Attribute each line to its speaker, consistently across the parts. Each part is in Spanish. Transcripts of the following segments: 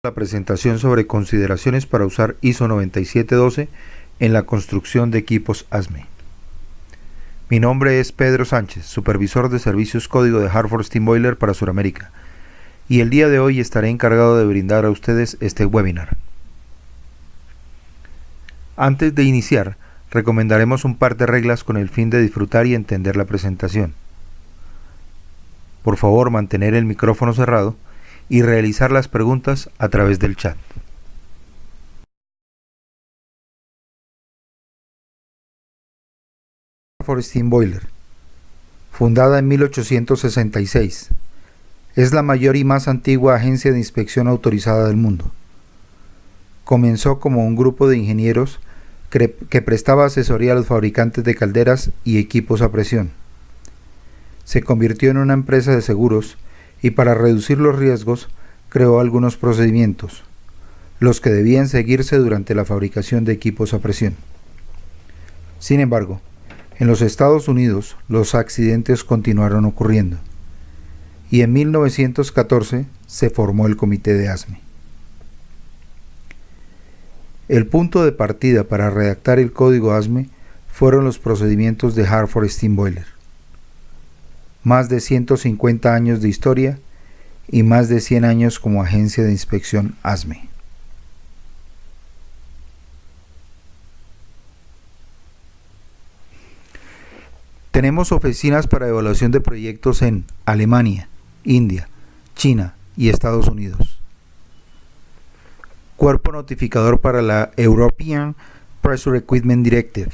Speaker 1: la presentación sobre consideraciones para usar ISO 9712 en la construcción de equipos ASME. Mi nombre es Pedro Sánchez, supervisor de servicios código de Hartford Steam Boiler para Sudamérica, y el día de hoy estaré encargado de brindar a ustedes este webinar. Antes de iniciar, recomendaremos un par de reglas con el fin de disfrutar y entender la presentación. Por favor, mantener el micrófono cerrado y realizar las preguntas a través del chat. Hartford Steam Boiler, fundada en 1866, es la mayor y más antigua agencia de inspección autorizada del mundo. Comenzó como un grupo de ingenieros que prestaba asesoría a los fabricantes de calderas y equipos a presión. Se convirtió en una empresa de seguros y para reducir los riesgos creó algunos procedimientos, los que debían seguirse durante la fabricación de equipos a presión. Sin embargo, en los Estados Unidos los accidentes continuaron ocurriendo y en 1914 se formó el Comité de ASME. El punto de partida para redactar el código ASME fueron los procedimientos de Hartford Steam Boiler. Más de 150 años de historia y más de 100 años como agencia de inspección ASME. Tenemos oficinas para evaluación de proyectos en Alemania, India, China y Estados Unidos. Cuerpo notificador para la European Pressure Equipment Directive.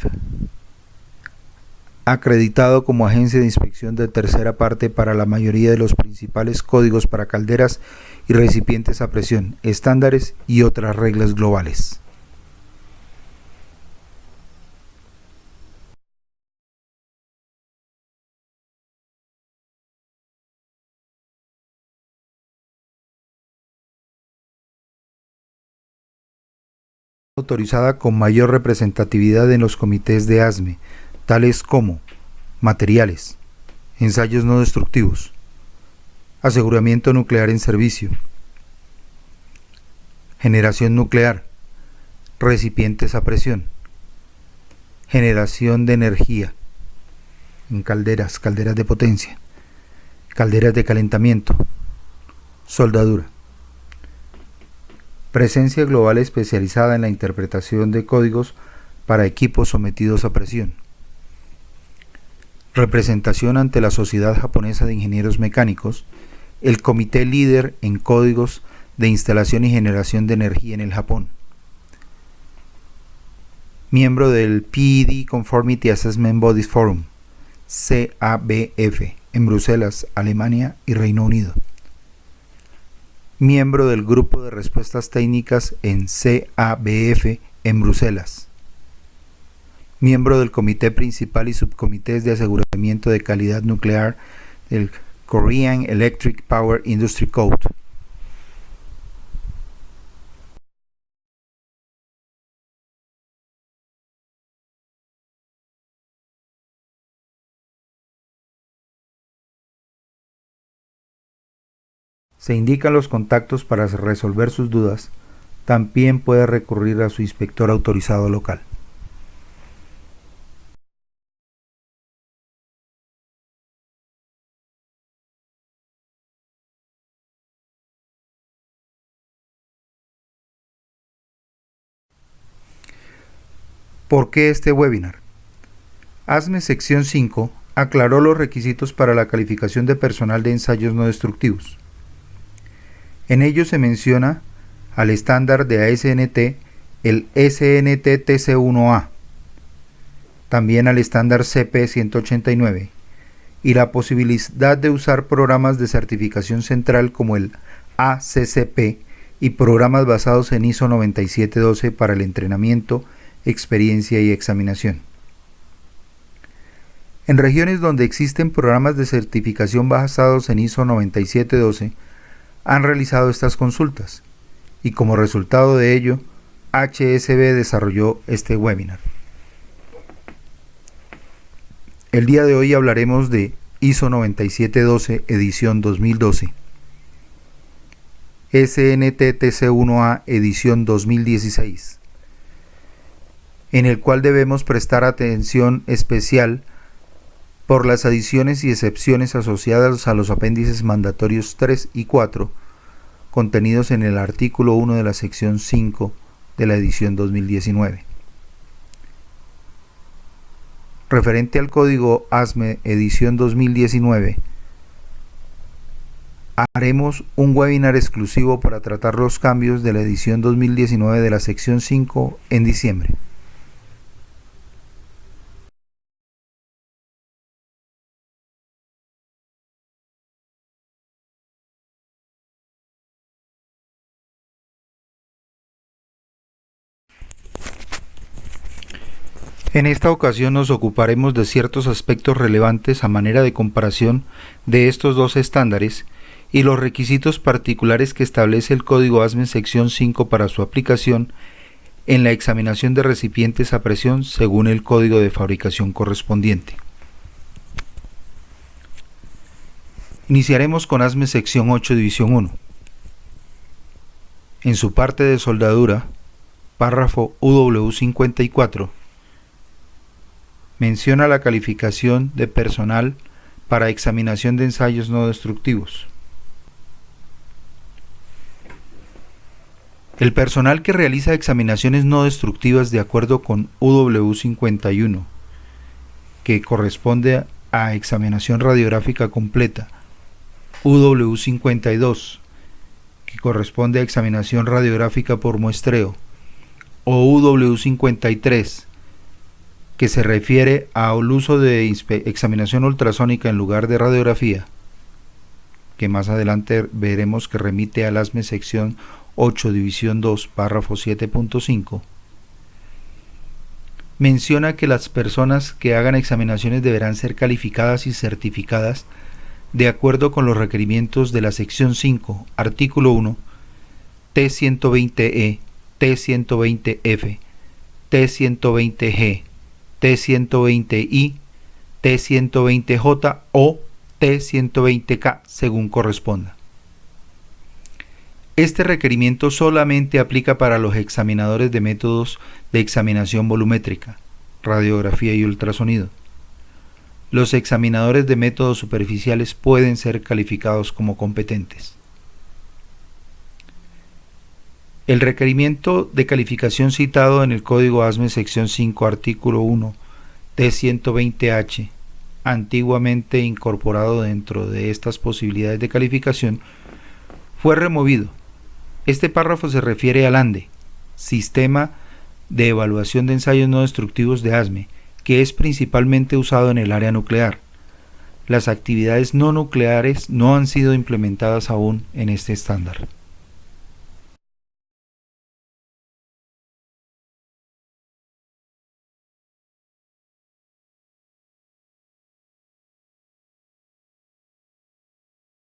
Speaker 1: Acreditado como agencia de inspección de tercera parte para la mayoría de los principales códigos para calderas y recipientes a presión, estándares y otras reglas globales. Autorizada con mayor representatividad en los comités de ASME, tales como materiales, ensayos no destructivos, aseguramiento nuclear en servicio, generación nuclear, recipientes a presión, generación de energía en calderas de potencia, calderas de calentamiento, soldadura. Presencia global especializada en la interpretación de códigos para equipos sometidos a presión. Representación ante la Sociedad Japonesa de Ingenieros Mecánicos, el comité líder en códigos de instalación y generación de energía en el Japón. Miembro del PED Conformity Assessment Bodies Forum, CABF, en Bruselas, Alemania y Reino Unido. Miembro del Grupo de Respuestas Técnicas en CABF en Bruselas. Miembro del Comité Principal y Subcomités de Aseguramiento de Calidad Nuclear del Korean Electric Power Industry Code. Se indican los contactos para resolver sus dudas. También puede recurrir a su inspector autorizado local. ¿Por qué este webinar? ASME sección 5 aclaró los requisitos para la calificación de personal de ensayos no destructivos. En ello se menciona al estándar de ASNT, el SNT TC1A, también al estándar CP 189 y la posibilidad de usar programas de certificación central como el ACCP y programas basados en ISO 9712 para el entrenamiento, experiencia y examinación. En regiones donde existen programas de certificación basados en ISO 9712, han realizado estas consultas y como resultado de ello, HSB desarrolló este webinar. El día de hoy hablaremos de ISO 9712 edición 2012. SNTTC1A edición 2016, en el cual debemos prestar atención especial por las adiciones y excepciones asociadas a los apéndices mandatorios 3 y 4, contenidos en el artículo 1 de la sección 5 de la edición 2019. Referente al código ASME edición 2019, haremos un webinar exclusivo para tratar los cambios de la edición 2019 de la sección 5 en diciembre. En esta ocasión nos ocuparemos de ciertos aspectos relevantes a manera de comparación de estos dos estándares y los requisitos particulares que establece el código ASME sección 5 para su aplicación en la examinación de recipientes a presión según el código de fabricación correspondiente. Iniciaremos con ASME sección 8 división 1. En su parte de soldadura, párrafo UW54, menciona la calificación de personal para examinación de ensayos no destructivos. El personal que realiza examinaciones no destructivas de acuerdo con UW51, que corresponde a examinación radiográfica completa, UW52, que corresponde a examinación radiográfica por muestreo, o UW53, que se refiere al uso de examinación ultrasónica en lugar de radiografía, que más adelante veremos que remite al ASME sección 8 división 2 párrafo 7.5, menciona que las personas que hagan examinaciones deberán ser calificadas y certificadas de acuerdo con los requerimientos de la sección 5, artículo 1, T120E, T120F, T120G, T120I, T120J o T120K según corresponda. Este requerimiento solamente aplica para los examinadores de métodos de examinación volumétrica, radiografía y ultrasonido. Los examinadores de métodos superficiales pueden ser calificados como competentes. El requerimiento de calificación citado en el código ASME sección 5 artículo 1 T120H, antiguamente incorporado dentro de estas posibilidades de calificación, fue removido. Este párrafo se refiere al ANDE, Sistema de Evaluación de Ensayos No Destructivos de ASME, que es principalmente usado en el área nuclear. Las actividades no nucleares no han sido implementadas aún en este estándar.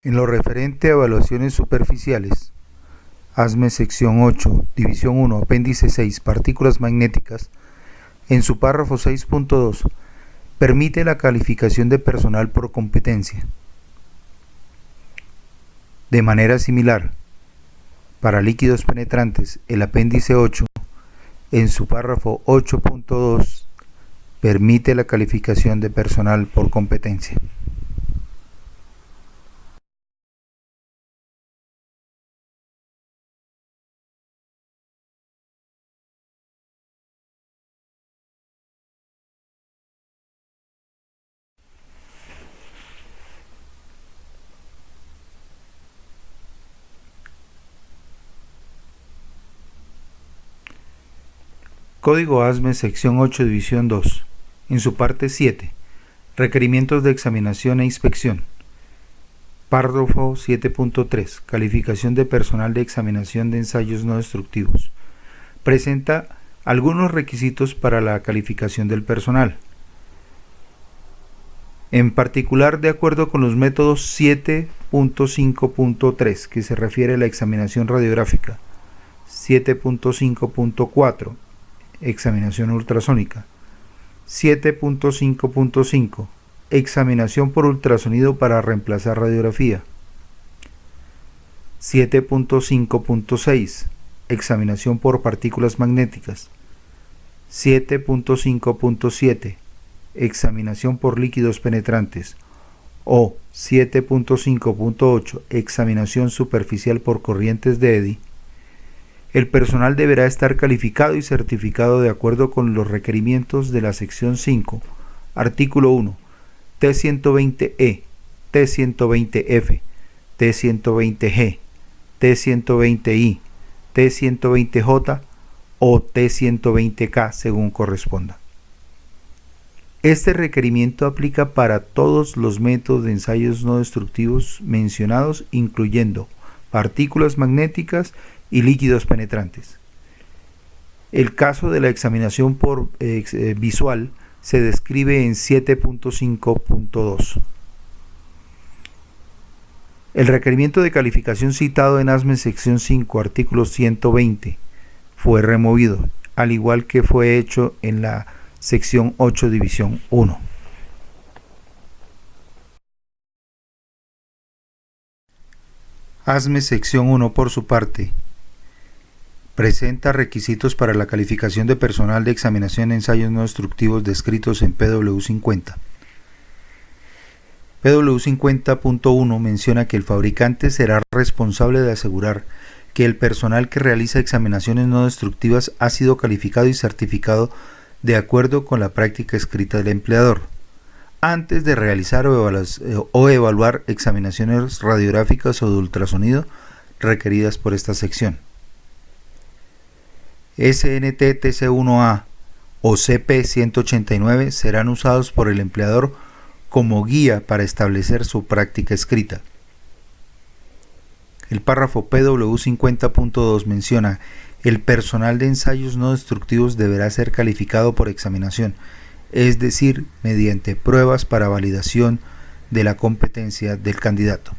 Speaker 1: En lo referente a evaluaciones superficiales, ASME sección 8, división 1, apéndice 6, partículas magnéticas, en su párrafo 6.2, permite la calificación de personal por competencia. De manera similar, para líquidos penetrantes, el apéndice 8, en su párrafo 8.2, permite la calificación de personal por competencia. Código ASME sección 8 división 2, en su parte 7, requerimientos de examinación e inspección. Párrafo 7.3, calificación de personal de examinación de ensayos no destructivos. Presenta algunos requisitos para la calificación del personal. En particular, de acuerdo con los métodos 7.5.3, que se refiere a la examinación radiográfica, 7.5.4, examinación ultrasónica, 7.5.5, examinación por ultrasonido para reemplazar radiografía, 7.5.6 Examinación por partículas magnéticas. 7.5.7 Examinación por líquidos penetrantes. O 7.5.8 Examinación superficial por corrientes de Eddy. El personal deberá estar calificado y certificado de acuerdo con los requerimientos de la sección 5, artículo 1, T120E, T120F, T120G, T120I, T120J o T120K según corresponda. Este requerimiento aplica para todos los métodos de ensayos no destructivos mencionados, incluyendo partículas magnéticas y líquidos penetrantes. El caso de la examinación por visual se describe en 7.5.2. El requerimiento de calificación citado en ASME sección 5, artículo 120, fue removido, al igual que fue hecho en la sección 8, división 1. ASME sección 1, por su parte, presenta requisitos para la calificación de personal de examinación de ensayos no destructivos descritos en PW50. PW50.1 menciona que el fabricante será responsable de asegurar que el personal que realiza examinaciones no destructivas ha sido calificado y certificado de acuerdo con la práctica escrita del empleador, antes de realizar o evaluar examinaciones radiográficas o de ultrasonido requeridas por esta sección. SNT-TC1A o CP189 serán usados por el empleador como guía para establecer su práctica escrita. El párrafo PW50.2 menciona: el personal de ensayos no destructivos deberá ser calificado por examinación, es decir, mediante pruebas para validación de la competencia del candidato.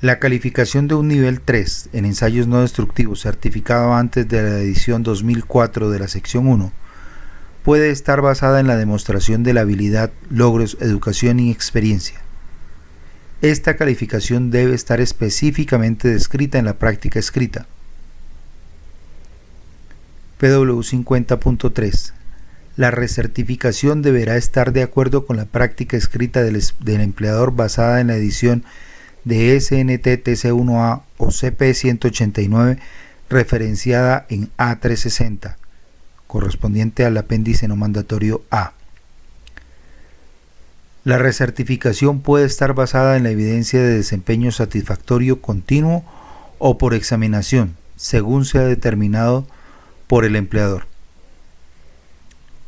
Speaker 1: La calificación de un nivel 3 en ensayos no destructivos certificado antes de la edición 2004 de la sección 1 puede estar basada en la demostración de la habilidad, logros, educación y experiencia. Esta calificación debe estar específicamente descrita en la práctica escrita. PW50.3 La recertificación deberá estar de acuerdo con la práctica escrita del empleador basada en la edición de SNT-TC1A o CP189 referenciada en A360, correspondiente al apéndice no mandatorio A. La recertificación puede estar basada en la evidencia de desempeño satisfactorio continuo o por examinación, según sea determinado por el empleador.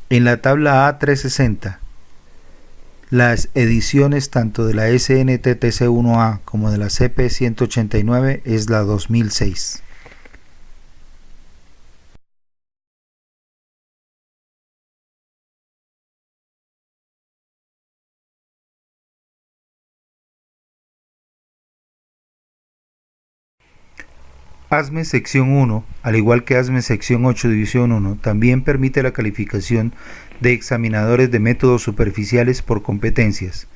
Speaker 1: En la tabla A360, las ediciones tanto de la SNT-TC1A como de la CP189 es la 2006. ASME sección 1, al igual que ASME sección 8 división 1, también permite la calificación de examinadores de métodos superficiales por competencias.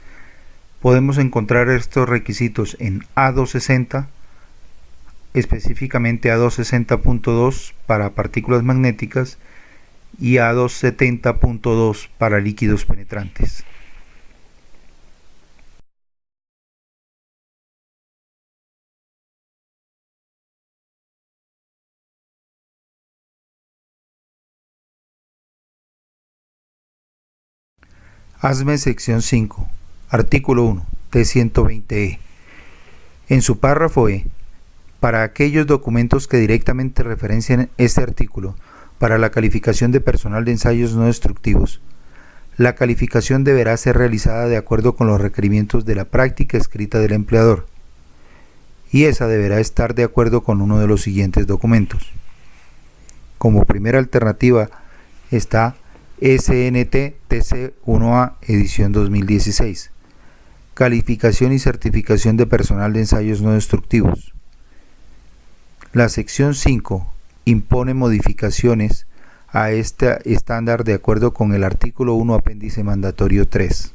Speaker 1: Podemos encontrar estos requisitos en A260, específicamente A260.2 para partículas magnéticas y A270.2 para líquidos penetrantes. ASME sección 5, artículo 1, T120E. En su párrafo E, para aquellos documentos que directamente referencian este artículo para la calificación de personal de ensayos no destructivos, la calificación deberá ser realizada de acuerdo con los requerimientos de la práctica escrita del empleador, y esa deberá estar de acuerdo con uno de los siguientes documentos. Como primera alternativa está SNT-TC1A edición 2016, calificación y certificación de personal de ensayos no destructivos. La sección 5 impone modificaciones a este estándar de acuerdo con el artículo 1 apéndice mandatorio 3.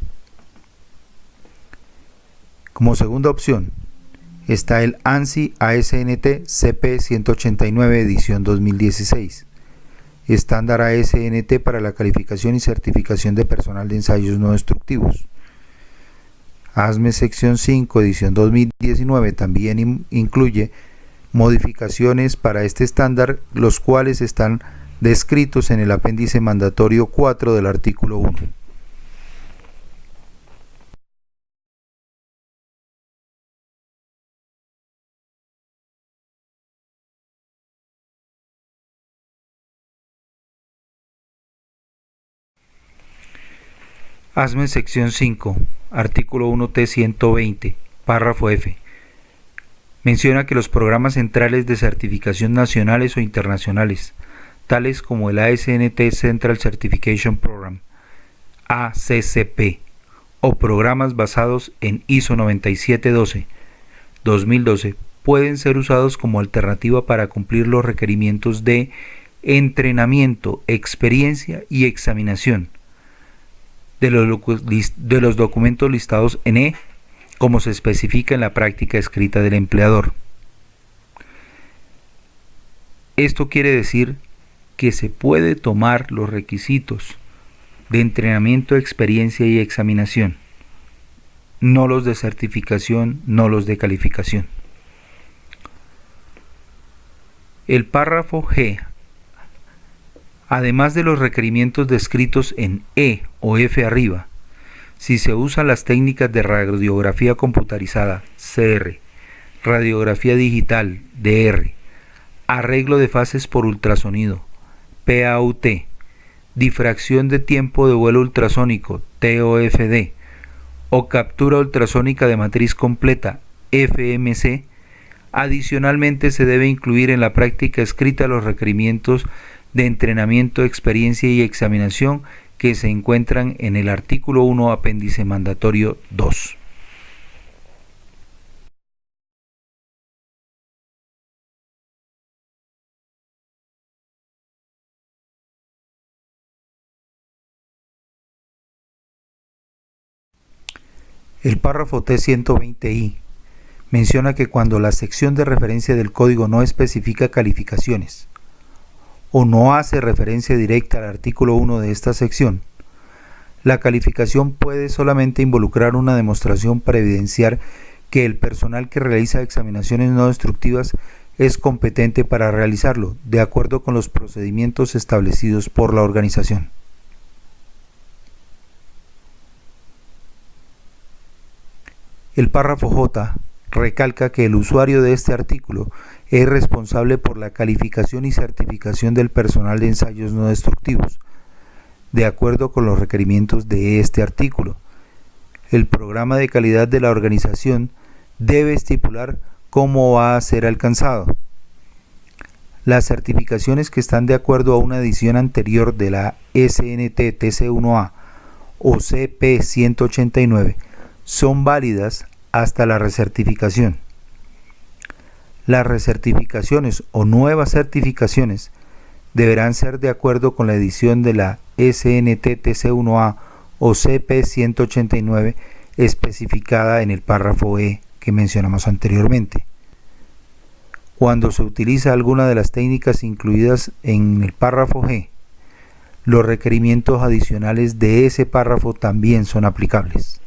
Speaker 1: Como segunda opción, está el ANSI ASNT CP 189 edición 2016, estándar ASNT para la calificación y certificación de personal de ensayos no destructivos. ASME sección 5 edición 2019 también incluye modificaciones para este estándar, los cuales están descritos en el apéndice mandatorio 4 del artículo 1. ASME sección 5, artículo 1T 120, párrafo F. Menciona que los programas centrales de certificación nacionales o internacionales, tales como el ASNT Central Certification Program, ACCP, o programas basados en ISO 9712-2012, pueden ser usados como alternativa para cumplir los requerimientos de entrenamiento, experiencia y examinación de los documentos listados en E, como se especifica en la práctica escrita del empleador. Esto quiere decir que se puede tomar los requisitos de entrenamiento, experiencia y examinación, no los de certificación, no los de calificación. El párrafo G, además de los requerimientos descritos en E o F arriba, si se usan las técnicas de radiografía computarizada, CR, radiografía digital, DR, arreglo de fases por ultrasonido, PAUT, difracción de tiempo de vuelo ultrasónico, TOFD, o captura ultrasónica de matriz completa, FMC, adicionalmente se debe incluir en la práctica escrita los requerimientos de entrenamiento, experiencia y examinación que se encuentran en el artículo 1, apéndice mandatorio 2. El párrafo T120I menciona que cuando la sección de referencia del código no especifica calificaciones o no hace referencia directa al artículo 1 de esta sección, la calificación puede solamente involucrar una demostración para evidenciar que el personal que realiza examinaciones no destructivas es competente para realizarlo, de acuerdo con los procedimientos establecidos por la organización. El párrafo J recalca que el usuario de este artículo es responsable por la calificación y certificación del personal de ensayos no destructivos, de acuerdo con los requerimientos de este artículo. El programa de calidad de la organización debe estipular cómo va a ser alcanzado. Las certificaciones que están de acuerdo a una edición anterior de la SNT TC1A o CP 189 son válidas hasta la recertificación. Las recertificaciones o nuevas certificaciones deberán ser de acuerdo con la edición de la SNT TC1A o CP 189 especificada en el párrafo E que mencionamos anteriormente. Cuando se utiliza alguna de las técnicas incluidas en el párrafo G, los requerimientos adicionales de ese párrafo también son aplicables.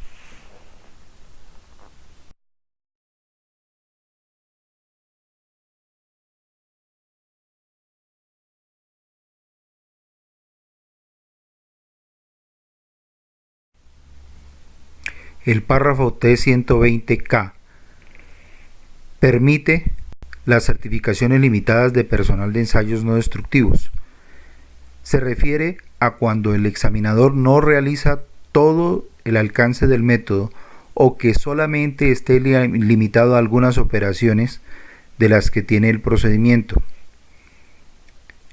Speaker 1: El párrafo T120K permite las certificaciones limitadas de personal de ensayos no destructivos. Se refiere a cuando el examinador no realiza todo el alcance del método o que solamente esté limitado a algunas operaciones de las que tiene el procedimiento.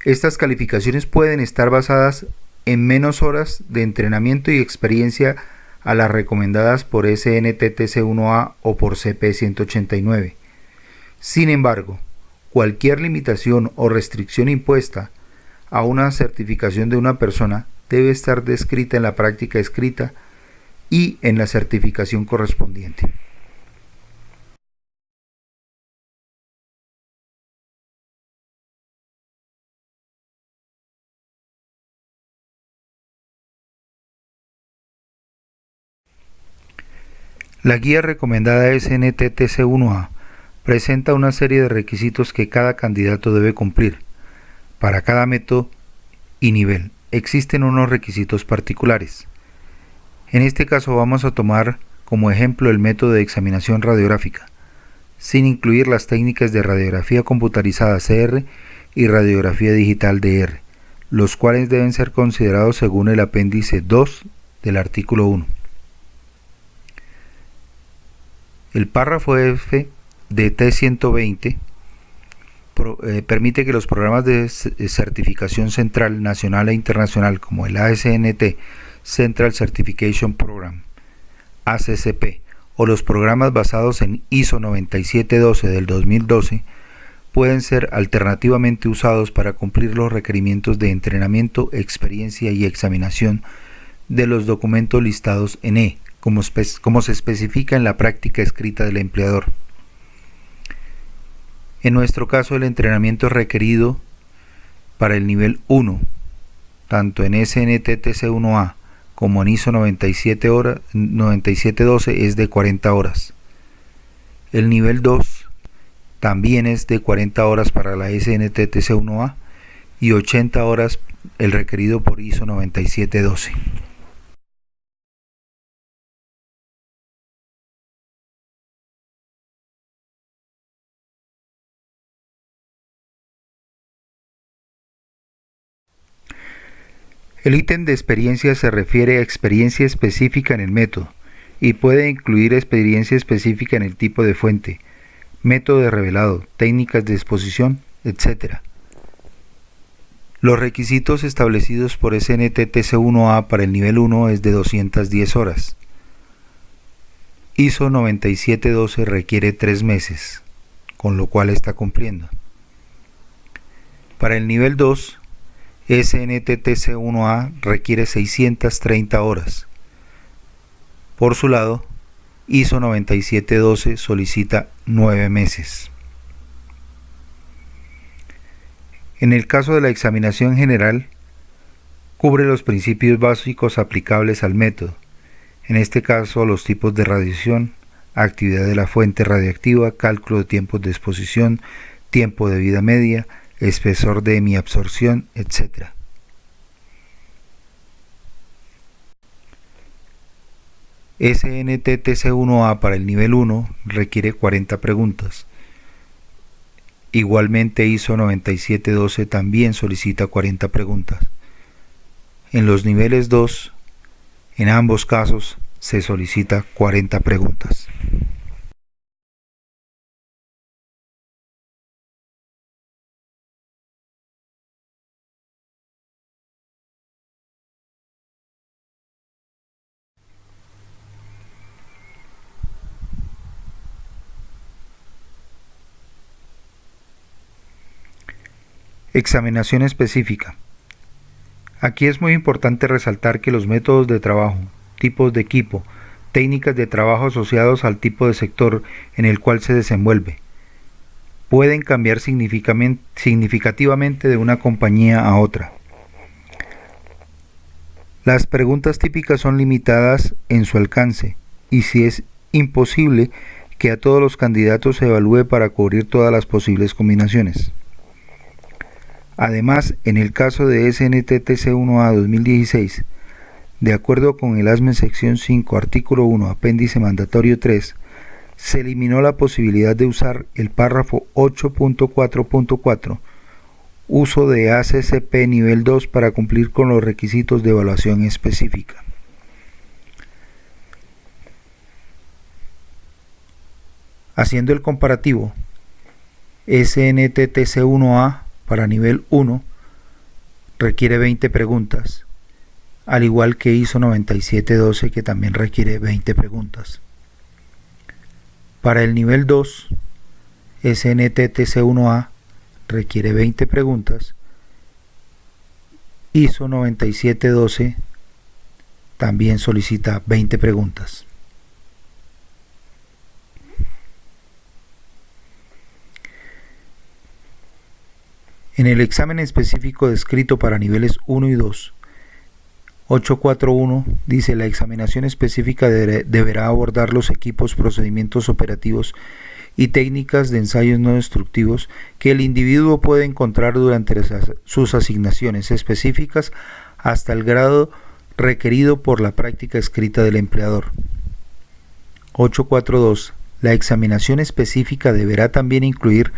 Speaker 1: Estas calificaciones pueden estar basadas en menos horas de entrenamiento y experiencia a las recomendadas por SNTTC1A o por CP 189. Sin embargo, cualquier limitación o restricción impuesta a una certificación de una persona debe estar descrita en la práctica escrita y en la certificación correspondiente. La guía recomendada SNTTC1A presenta una serie de requisitos que cada candidato debe cumplir. Para cada método y nivel existen unos requisitos particulares. En este caso vamos a tomar como ejemplo el método de examinación radiográfica, sin incluir las técnicas de radiografía computarizada CR y radiografía digital DR, los cuales deben ser considerados según el apéndice 2 del artículo 1. El párrafo F de T120 permite que los programas de certificación central, nacional e internacional como el ASNT, Central Certification Program, ACCP, o los programas basados en ISO 9712 del 2012, pueden ser alternativamente usados para cumplir los requerimientos de entrenamiento, experiencia y examinación de los documentos listados en E, como se especifica en la práctica escrita del empleador. En nuestro caso, el entrenamiento requerido para el nivel 1, tanto en SNTTC1A como en ISO 9712, es de 40 horas. El nivel 2 también es de 40 horas para la SNTTC1A y 80 horas el requerido por ISO 9712. El ítem de experiencia se refiere a experiencia específica en el método y puede incluir experiencia específica en el tipo de fuente, método de revelado, técnicas de exposición, etc. Los requisitos establecidos por SNTTC1A para el nivel 1 es de 210 horas. ISO 9712 requiere 3 meses, con lo cual está cumpliendo. Para el nivel 2, SNTTC1A requiere 630 horas. Por su lado, ISO 9712 solicita 9 meses. En el caso de la examinación general, cubre los principios básicos aplicables al método, en este caso los tipos de radiación, actividad de la fuente radiactiva, cálculo de tiempos de exposición, tiempo de vida media, espesor de hemiabsorción, etc. SNTTC1A para el nivel 1 requiere 40 preguntas. Igualmente ISO 9712 también solicita 40 preguntas. En los niveles 2, en ambos casos, se solicita 40 preguntas. Examinación específica. Aquí es muy importante resaltar que los métodos de trabajo, tipos de equipo, técnicas de trabajo asociados al tipo de sector en el cual se desenvuelve, pueden cambiar significativamente de una compañía a otra. Las preguntas típicas son limitadas en su alcance y si es imposible que a todos los candidatos se evalúe para cubrir todas las posibles combinaciones. Además, en el caso de SNTTC1A 2016, de acuerdo con el ASME sección 5, artículo 1, apéndice mandatorio 3, se eliminó la posibilidad de usar el párrafo 8.4.4, uso de ACCP nivel 2 para cumplir con los requisitos de evaluación específica. Haciendo el comparativo, SNTTC1A para nivel 1 requiere 20 preguntas, al igual que ISO 9712 que también requiere 20 preguntas. Para el nivel 2, SNTTC1A requiere 20 preguntas, ISO 9712 también solicita 20 preguntas. En el examen específico descrito para niveles 1 y 2, 841 dice: la examinación específica deberá abordar los equipos, procedimientos operativos y técnicas de ensayos no destructivos que el individuo puede encontrar durante sus asignaciones específicas hasta el grado requerido por la práctica escrita del empleador. 842. La examinación específica deberá también incluir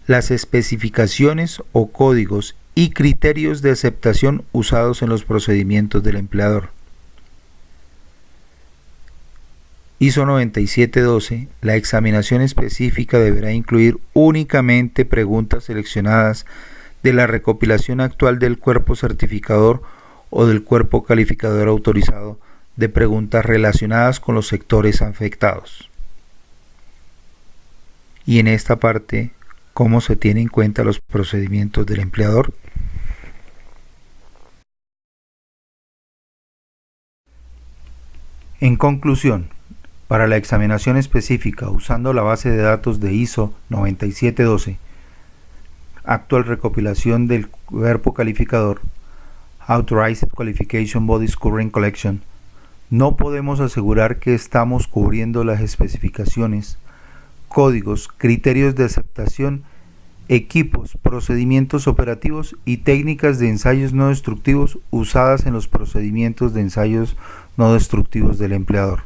Speaker 1: las especificaciones o códigos y criterios de aceptación usados en los procedimientos del empleador. ISO 9712. La examinación específica deberá incluir únicamente preguntas seleccionadas de la recopilación actual del cuerpo certificador o del cuerpo calificador autorizado de preguntas relacionadas con los sectores afectados. Y en esta parte, ¿cómo se tienen en cuenta los procedimientos del empleador? En conclusión, para la examinación específica usando la base de datos de ISO 9712, actual recopilación del cuerpo calificador, Authorized Qualification Bodies Current Collection, no podemos asegurar que estamos cubriendo las especificaciones, códigos, criterios de aceptación, equipos, procedimientos operativos y técnicas de ensayos no destructivos usadas en los procedimientos de ensayos no destructivos del empleador.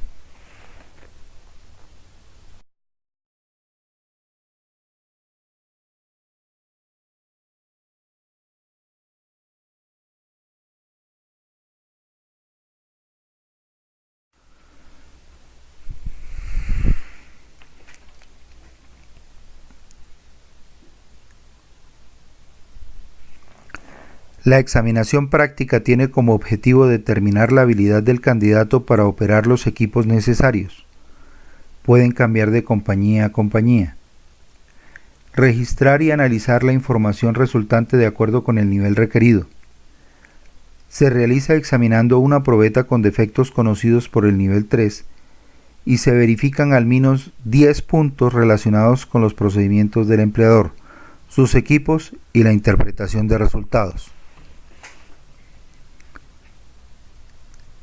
Speaker 1: La examinación práctica tiene como objetivo determinar la habilidad del candidato para operar los equipos necesarios. Pueden cambiar de compañía a compañía. Registrar y analizar la información resultante de acuerdo con el nivel requerido. Se realiza examinando una probeta con defectos conocidos por el nivel 3 y se verifican al menos 10 puntos relacionados con los procedimientos del empleador, sus equipos y la interpretación de resultados.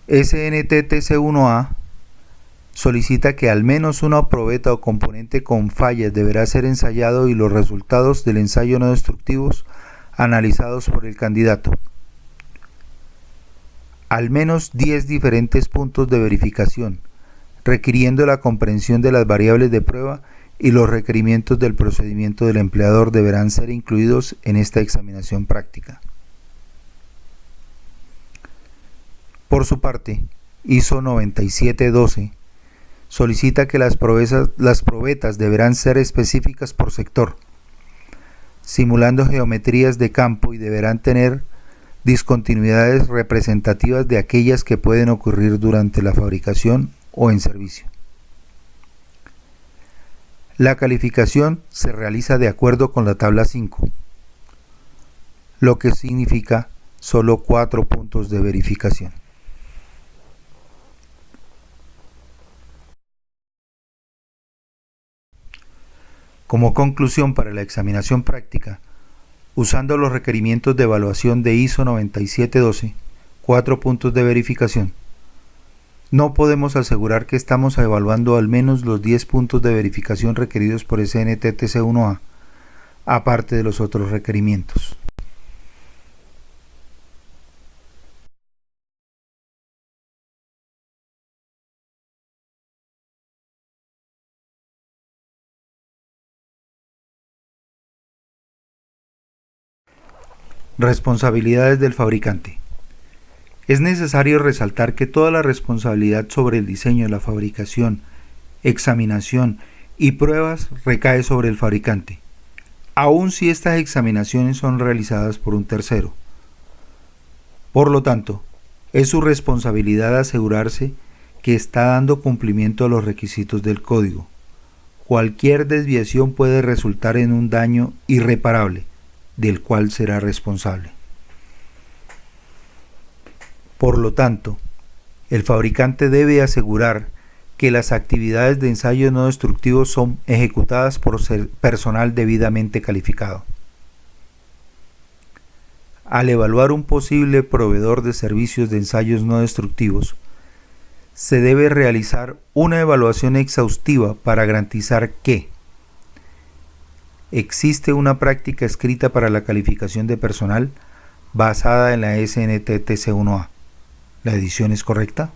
Speaker 1: SNTTC1A solicita que al menos una probeta o componente con fallas deberá ser ensayado y los resultados del ensayo no destructivos analizados por el candidato. Al menos 10 diferentes puntos de verificación, requiriendo la comprensión de las variables de prueba y los requerimientos del procedimiento del empleador deberán ser incluidos en esta examinación práctica. Por su parte, ISO 9712 solicita que las probetas deberán ser específicas por sector, simulando geometrías de campo y deberán tener discontinuidades representativas de aquellas que pueden ocurrir durante la fabricación o en servicio. La calificación se realiza de acuerdo con la tabla 5, lo que significa solo 4 puntos de verificación. Como conclusión para la examinación práctica, usando los requerimientos de evaluación de ISO 9712, 4 puntos de verificación, no podemos asegurar que estamos evaluando al menos los 10 puntos de verificación requeridos por SNTTC1A, aparte de los otros requerimientos. Responsabilidades del fabricante. Es necesario resaltar que toda la responsabilidad sobre el diseño, la fabricación, examinación y pruebas recae sobre el fabricante, aun si estas examinaciones son realizadas por un tercero. Por lo tanto, es su responsabilidad asegurarse que está dando cumplimiento a los requisitos del código. Cualquier desviación puede resultar en un daño irreparable, del cual será responsable. Por lo tanto, el fabricante debe asegurar que las actividades de ensayo no destructivos son ejecutadas por personal debidamente calificado. Al evaluar un posible proveedor de servicios de ensayos no destructivos, se debe realizar una evaluación exhaustiva para garantizar que existe una práctica escrita para la calificación de personal basada en la SNTTC1A. ¿La edición es correcta?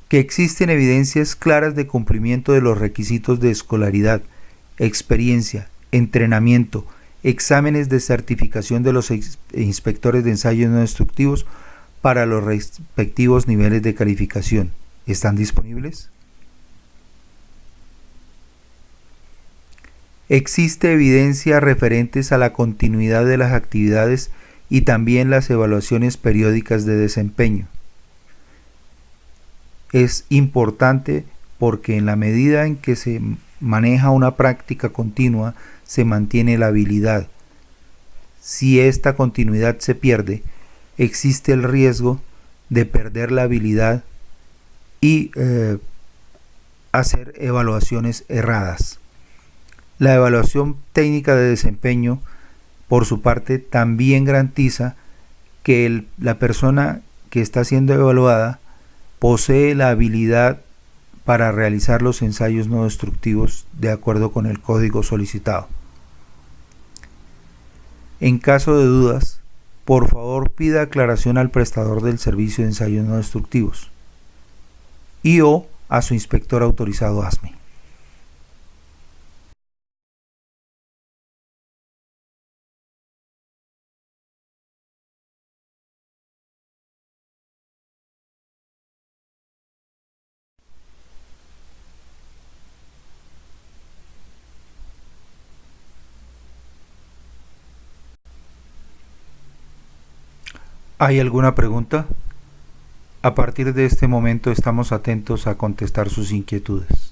Speaker 1: Que existen evidencias claras de cumplimiento de los requisitos de escolaridad, experiencia, entrenamiento, exámenes de certificación de los inspectores de ensayos no destructivos para los respectivos niveles de calificación. ¿Están disponibles? Existe evidencia referentes a la continuidad de las actividades y también las evaluaciones periódicas de desempeño. Es importante porque en la medida en que se maneja una práctica continua, se mantiene la habilidad. Si esta continuidad se pierde, existe el riesgo de perder la habilidad y hacer evaluaciones erradas. La evaluación técnica de desempeño, por su parte, también garantiza que la persona que está siendo evaluada posee la habilidad para realizar los ensayos no destructivos de acuerdo con el código solicitado. En caso de dudas, por favor pida aclaración al prestador del servicio de ensayos no destructivos y/o a su inspector autorizado ASME. ¿Hay alguna pregunta? A partir de este momento estamos atentos a contestar sus inquietudes.